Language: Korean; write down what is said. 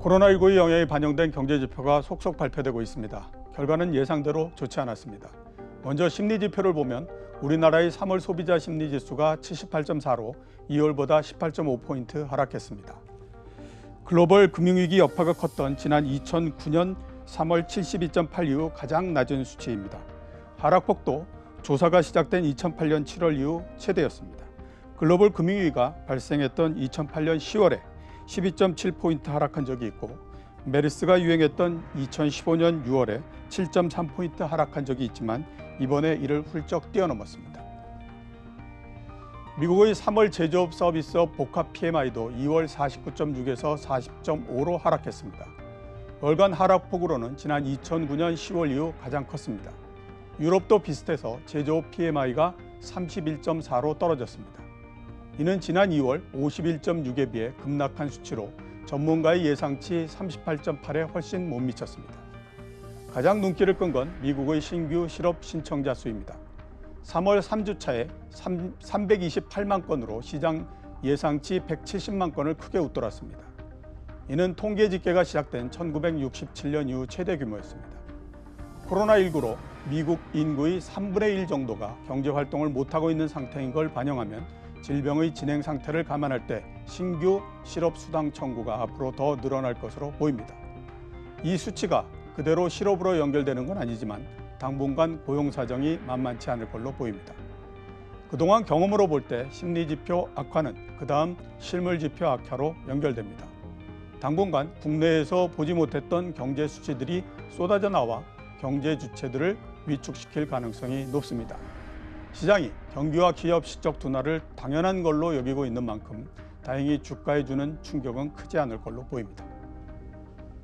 코로나19의 영향이 반영된 경제지표가 속속 발표되고 있습니다. 결과는 예상대로 좋지 않았습니다. 먼저 심리지표를 보면 우리나라의 3월 소비자 심리지수가 78.4로 2월보다 18.5포인트 하락했습니다. 글로벌 금융위기 여파가 컸던 지난 2009년 3월 72.8 이후 가장 낮은 수치입니다. 하락폭도 조사가 시작된 2008년 7월 이후 최대였습니다. 글로벌 금융위기가 발생했던 2008년 10월에 12.7포인트 하락한 적이 있고 메르스가 유행했던 2015년 6월에 7.3포인트 하락한 적이 있지만 이번에 이를 훌쩍 뛰어넘었습니다. 미국의 3월 제조업 서비스업 복합 PMI도 2월 49.6에서 40.5로 하락했습니다. 월간 하락폭으로는 지난 2009년 10월 이후 가장 컸습니다. 유럽도 비슷해서 제조업 PMI가 31.4로 떨어졌습니다. 이는 지난 2월 51.6에 비해 급락한 수치로 전문가의 예상치 38.8에 훨씬 못 미쳤습니다. 가장 눈길을 끈 건 미국의 신규 실업 신청자 수입니다. 3월 3주차에 328만 건으로 시장 예상치 170만 건을 크게 웃돌았습니다. 이는 통계 집계가 시작된 1967년 이후 최대 규모였습니다. 코로나19로 미국 인구의 3분의 1 정도가 경제활동을 못하고 있는 상태인 걸 반영하면 질병의 진행 상태를 감안할 때 신규 실업 수당 청구가 앞으로 더 늘어날 것으로 보입니다. 이 수치가 그대로 실업으로 연결되는 건 아니지만 당분간 고용 사정이 만만치 않을 걸로 보입니다. 그동안 경험으로 볼 때 심리지표 악화는 그다음 실물지표 악화로 연결됩니다. 당분간 국내에서 보지 못했던 경제 수치들이 쏟아져 나와 경제 주체들을 위축시킬 가능성이 높습니다. 시장이 경기와 기업 실적 둔화를 당연한 걸로 여기고 있는 만큼 다행히 주가에 주는 충격은 크지 않을 걸로 보입니다.